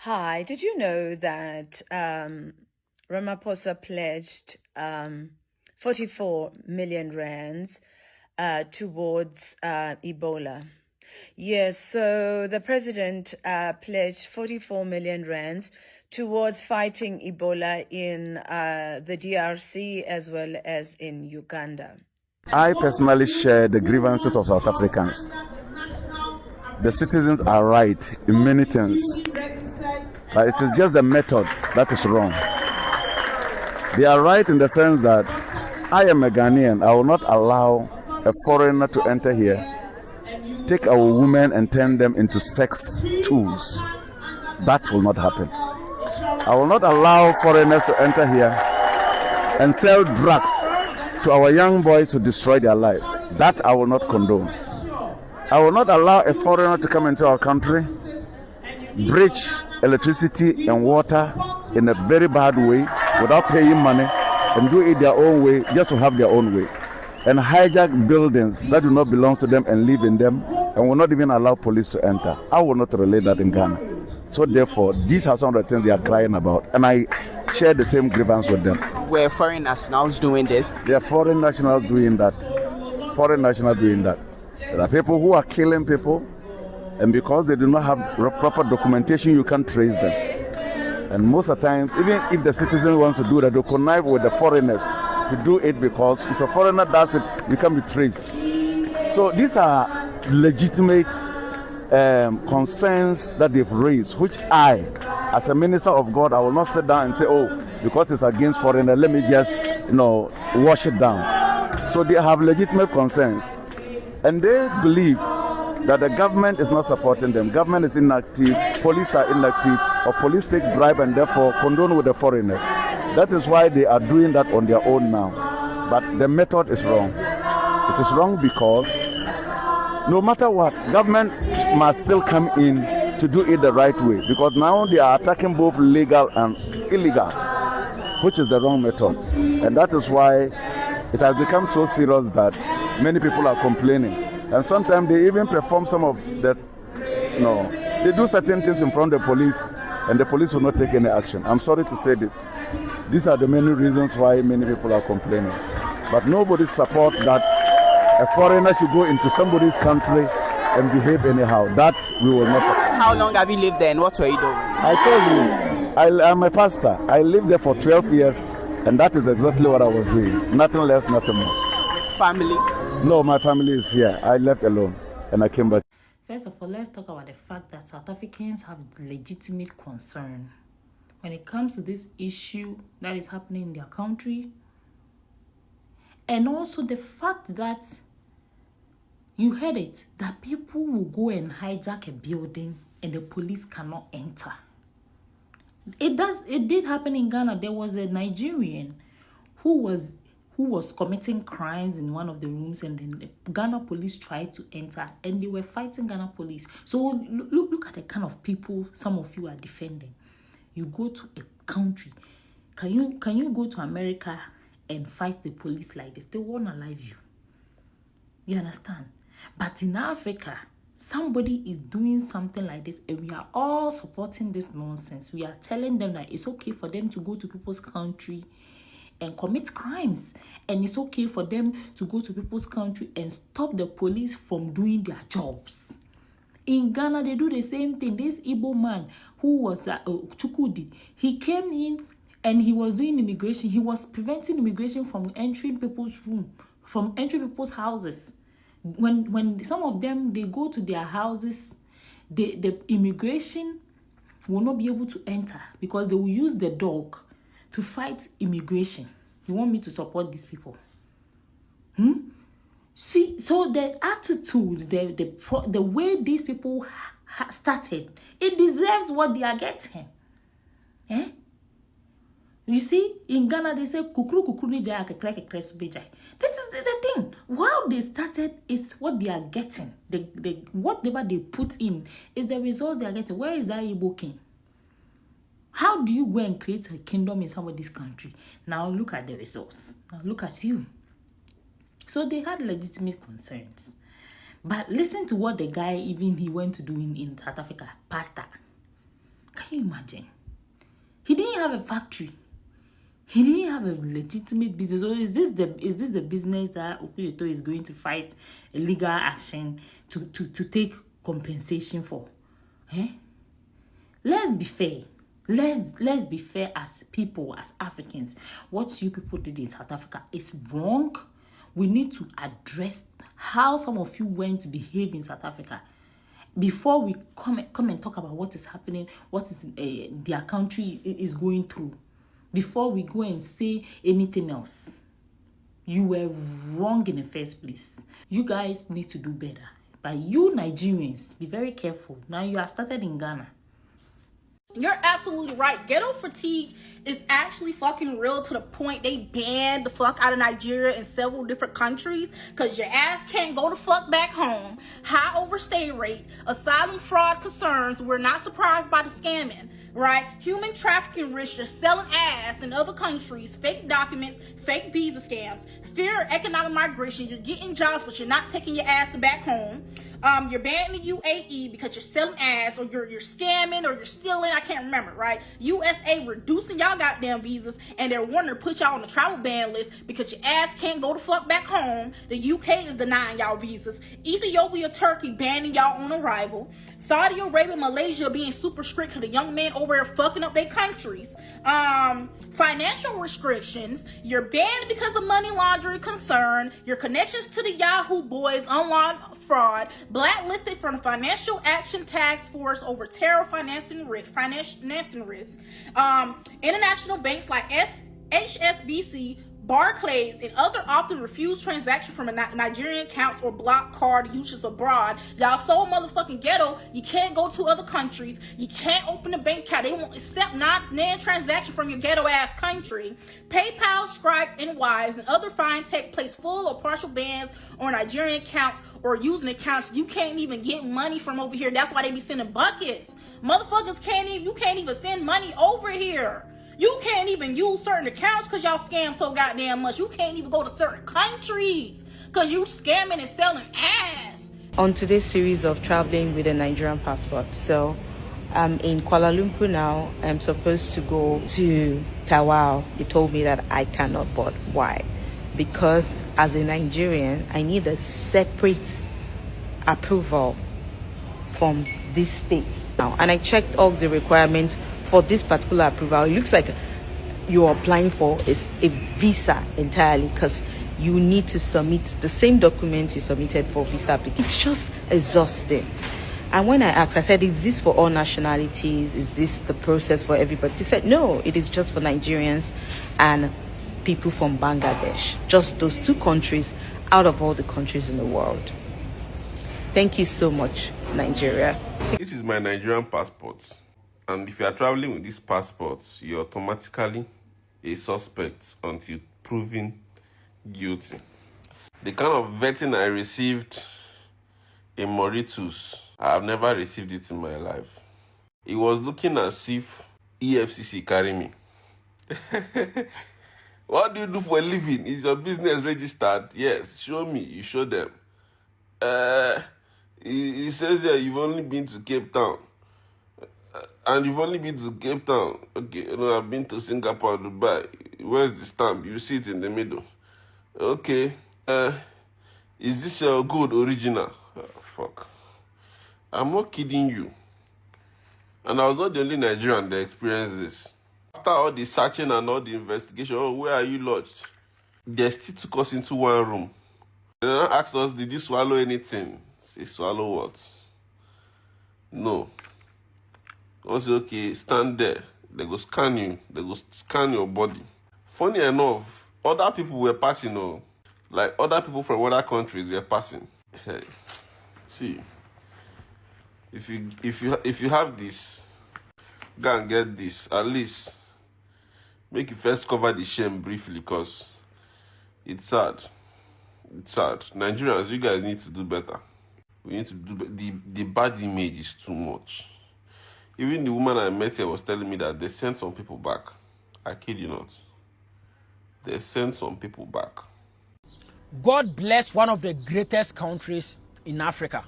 Hi, did you know that Ramaphosa pledged 44 million rands towards Ebola? Yes, so the president pledged 44 million rands towards fighting Ebola in the DRC as well as in Uganda. I personally share the grievances of South Africans. The citizens are right in many things, but it is just the method that is wrong. They are right in the sense that I am a Ghanaian. I will not allow a foreigner to enter here, take our women and turn them into sex tools. That will not happen. I will not allow foreigners to enter here and sell drugs to our young boys to destroy their lives. That I will not condone. I will not allow a foreigner to come into our country, breach electricity and water in a very bad way without paying money and do it their own way just to have their own way, and hijack buildings that do not belong to them and live in them, and will not even allow police to enter. I will not relate that in Ghana. So therefore, these are some of the things they are crying about, and I share the same grievance with them. Were foreign nationals doing this? They are foreign nationals doing that. Foreign nationals doing that. There are people who are killing people, and because they do not have proper documentation, you can't trace them. And most of the times, even if the citizen wants to do that, they connive with the foreigners to do it, because if a foreigner does it, you can be traced. So these are legitimate concerns that they've raised, which I, as a minister of God, I will not sit down and say, oh, because it's against foreigners, let me just, wash it down. So they have legitimate concerns. And they believe that the government is not supporting them. Government is inactive, police are inactive, or police take bribe and therefore condone with the foreigners. That is why they are doing that on their own now. But the method is wrong. It is wrong because no matter what, government must still come in to do it the right way. Because now they are attacking both legal and illegal, which is the wrong method. And that is why it has become so serious that many people are complaining. And sometimes they even perform some of that, they do certain things in front of the police, and the police will not take any action. I'm sorry to say this. These are the many reasons why many people are complaining. But nobody supports that a foreigner should go into somebody's country and behave anyhow. That we will not support. How long have you lived there and what were you doing? I told you, I'm a pastor. I lived there for 12 years, and that is exactly what I was doing. Nothing less, nothing more. Family? No, my family is here. I left alone and I came back. First of all, let's talk about the fact that South Africans have legitimate concern when it comes to this issue that is happening in their country. And also the fact that, you heard it, that people will go and hijack a building and the police cannot enter. It did happen in Ghana. There was a Nigerian who was committing crimes in one of the rooms, and then the Ghana police tried to enter and they were fighting Ghana police. So look at the kind of people some of you are defending. You go to a country, can you go to America and fight the police like this? They won't allow you. You understand? But in Africa, somebody is doing something like this and we are all supporting this nonsense. We are telling them that it's okay for them to go to people's country and commit crimes, and it's okay for them to go to people's country and stop the police from doing their jobs. In Ghana, they do the same thing. This Igbo man who was Chukudi, he came in and he was doing immigration. He was preventing immigration from entering people's from entering people's houses. When some of them, they go to their houses, the immigration will not be able to enter because they will use the dog to fight immigration. You want me to support these people? See, so the attitude, the way these people started, it deserves what they are getting. You see, in Ghana they say kukuru kukuru ni jaya kekre kekre subejai. This is the thing. While they started, it's what they are getting. Whatever they put in is the results they are getting. Where is that Igbo king? How do you go and create a kingdom in somebody's country? Now look at the results. Now look at you. So they had legitimate concerns. But listen to what the guy, even he went to do in South Africa. Pastor. Can you imagine? He didn't have a factory. He didn't have a legitimate business. So is this the business that Okuyeto is going to fight a legal action to take compensation for? Eh? Let's be fair. Let's be fair as people, as Africans. What you people did in South Africa is wrong. We need to address how some of you went to behave in South Africa before we come and talk about what is happening, what is their country is going through. Before we go and say anything else. You were wrong in the first place. You guys need to do better. But you Nigerians, be very careful. Now you have started in Ghana. You're absolutely right. Ghetto fatigue is actually fucking real to the point they banned the fuck out of Nigeria in several different countries because your ass can't go the fuck back home. High overstay rate, asylum fraud concerns. We're not surprised by the scamming, right? Human trafficking risk, you're selling ass in other countries, fake documents, fake visa scams, fear of economic migration. You're getting jobs, but you're not taking your ass back home. You're banned in the UAE because you're selling ass, or you're scamming, or you're stealing. I can't remember, right? USA reducing y'all goddamn visas, and they're wanting to put y'all on the travel ban list because your ass can't go the fuck back home. The UK is denying y'all visas. Ethiopia, Turkey banning y'all on arrival. Saudi Arabia, Malaysia being super strict because the young men over there fucking up their countries. Financial restrictions. You're banned because of money laundering concern. Your connections to the Yahoo boys, unlocked fraud. Blacklisted from the Financial Action Task Force over terror financing risk. International banks like HSBC, Barclays, and other often refuse transactions from Nigerian accounts or block card usage abroad. Y'all so motherfucking ghetto, you can't go to other countries. You can't open a bank account. They won't accept non-transaction from your ghetto ass country. PayPal, Stripe, and Wise, and other fintech place full or partial bans on Nigerian accounts or using accounts you can't even get money from over here. That's why they be sending buckets. Motherfuckers you can't even send money over here. You can't even use certain accounts because y'all scam so goddamn much. You can't even go to certain countries because you scamming and selling ass. On today's series of traveling with a Nigerian passport. So I'm in Kuala Lumpur now. I'm supposed to go to Tawau. They told me that I cannot board. Why? Because as a Nigerian, I need a separate approval from this state now. And I checked all the requirements for this particular approval. It looks like you're applying for is a visa entirely because you need to submit the same document you submitted for visa application. It's just exhausting. And when I asked, I said, is this for all nationalities? Is this the process for everybody? They said, no, it is just for Nigerians and people from Bangladesh. Just those two countries out of all the countries in the world. Thank you so much, Nigeria. This is my Nigerian passport. And if you are traveling with this passport, you're automatically a suspect until proven guilty. The kind of vetting I received in Mauritius, I have never received it in my life. It was looking as if EFCC carry me. What do you do for a living? Is your business registered? Yes, show me. You show them. It says that you've only been to Cape Town. And you've only been to Cape Town. Okay, I've been to Singapore, Dubai. Where's the stamp? You see it in the middle. Okay. Is this your good original? Oh, fuck. I'm not kidding you. And I was not the only Nigerian that experienced this. After all the searching and all the investigation, where are you lodged? They still took us into one room. And then asked us, did you swallow anything? Say, swallow what? No. I said, okay, stand there. They go scan you. They go scan your body. Funny enough, other people were passing, like other people from other countries were passing. Hey, see, if you have this, go and get this. At least make you first cover the shame briefly, because it's sad. It's sad. Nigerians, you guys need to do better. We need to do the bad image is too much. Even the woman I met here was telling me that they sent some people back. I kid you not. They sent some people back. God bless one of the greatest countries in Africa.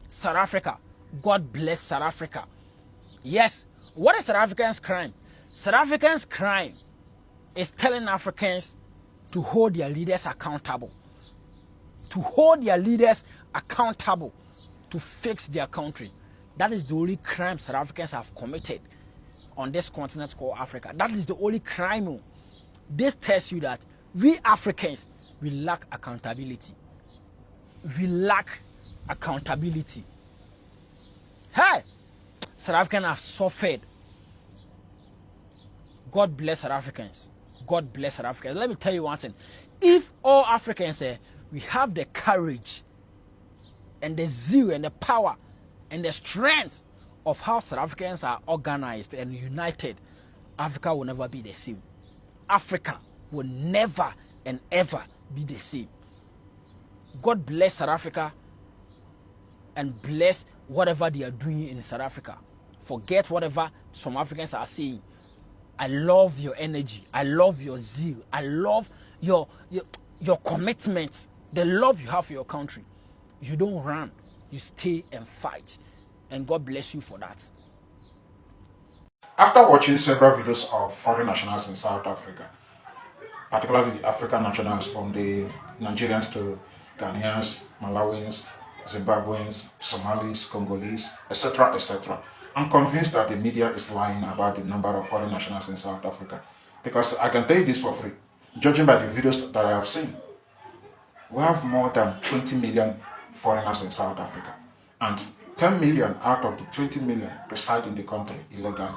South Africa. God bless South Africa. Yes, What is South Africans' crime? South Africans' crime is telling Africans to hold their leaders accountable. To hold their leaders accountable to fix their country. That is the only crime South Africans have committed on this continent called Africa. That is the only crime. This tells you that we Africans, we lack accountability. We lack accountability. Hey, South Africans have suffered. God bless South Africans. God bless South Africans. Let me tell you one thing. If all Africans we have the courage and the zeal and the power and the strength of how South Africans are organized and united, Africa will never be the same. Africa will never and ever be the same. God bless South Africa and bless whatever they are doing in South Africa. Forget whatever some Africans are saying. I love your energy. I love your zeal. I love your commitment. The love you have for your country. You don't run. You stay and fight. And God bless you for that. After watching several videos of foreign nationals in South Africa, particularly the African nationals from the Nigerians to Ghanaians, Malawians, Zimbabweans, Somalis, Congolese, etc., etc., I'm convinced that the media is lying about the number of foreign nationals in South Africa. Because I can tell you this for free, judging by the videos that I have seen, we have more than 20 million foreigners in South Africa. And 10 million out of the 20 million reside in the country illegally.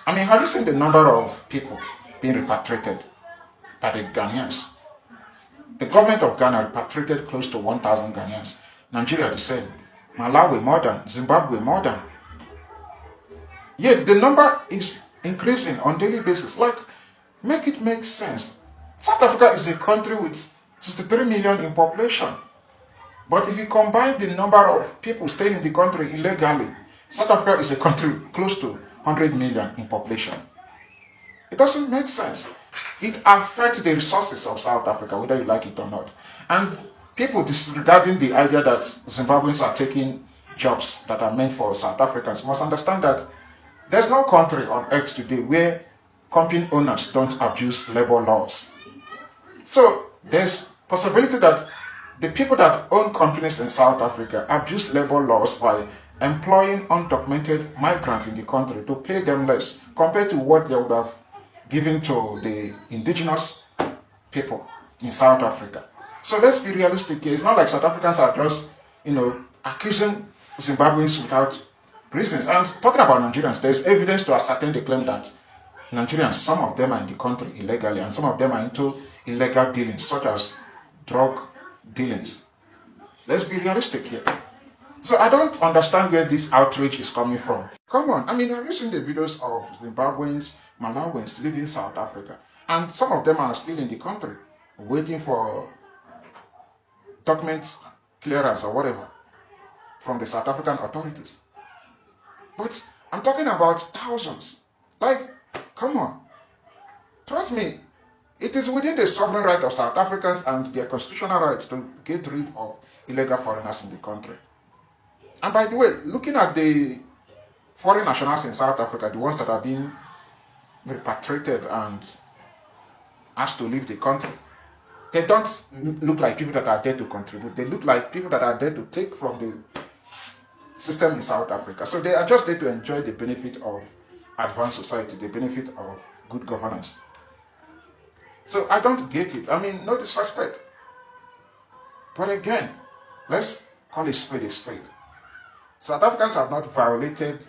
I mean, have you seen the number of people being repatriated by the Ghanaians? The government of Ghana repatriated close to 1,000 Ghanaians. Nigeria the same. Malawi more than. Zimbabwe more than. Yet the number is increasing on daily basis. Like, make it make sense. South Africa is a country with 63 million in population. But if you combine the number of people staying in the country illegally, South Africa is a country close to 100 million in population. It doesn't make sense. It affects the resources of South Africa, whether you like it or not. And people disregarding the idea that Zimbabweans are taking jobs that are meant for South Africans must understand that there's no country on earth today where company owners don't abuse labor laws. So there's possibility that the people that own companies in South Africa abuse labor laws by employing undocumented migrants in the country to pay them less compared to what they would have given to the indigenous people in South Africa. So let's be realistic here. It's not like South Africans are just, accusing Zimbabweans without reasons. And talking about Nigerians, there's evidence to ascertain the claim that Nigerians, some of them are in the country illegally and some of them are into illegal dealings, such as drug dealings. Let's be realistic here. So I don't understand where this outrage is coming from. Come on, I mean, have you seen the videos of Zimbabweans, Malawians leaving South Africa? And some of them are still in the country, waiting for document clearance or whatever from the South African authorities. But I'm talking about thousands. Like, come on. Trust me, it is within the sovereign right of South Africans and their constitutional right to get rid of illegal foreigners in the country. And by the way, looking at the foreign nationals in South Africa, the ones that are being repatriated and asked to leave the country, they don't look like people that are there to contribute. They look like people that are there to take from the system in South Africa. So they are just there to enjoy the benefit of advanced society, the benefit of good governance. So I don't get it. I mean, no disrespect. But again, let's call a spade a spade. South Africans have not violated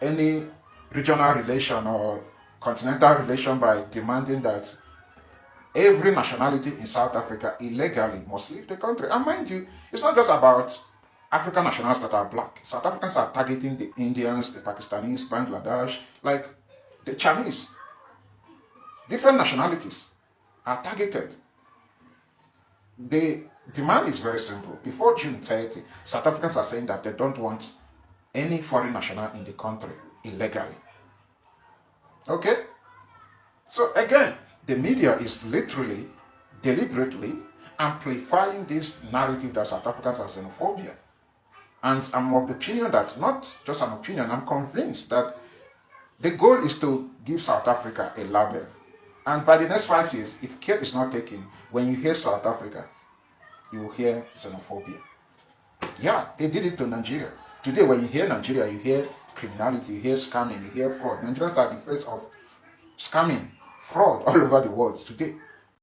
any regional relation or continental relation by demanding that every nationality in South Africa illegally must leave the country. And mind you, it's not just about African nationals that are black. South Africans are targeting the Indians, the Pakistanis, Bangladesh, like the Chinese. Different nationalities are targeted. The demand is very simple. Before June 30, South Africans are saying that they don't want any foreign national in the country illegally. Okay? So again, the media is literally, deliberately amplifying this narrative that South Africans are xenophobia. And I'm of the opinion that, not just an opinion, I'm convinced that The goal is to give South Africa a label. And by the next 5 years, if care is not taken, when you hear South Africa, you will hear xenophobia. Yeah, they did it to Nigeria. Today, when you hear Nigeria, you hear criminality, you hear scamming, you hear fraud. Nigerians are the face of scamming, fraud all over the world today.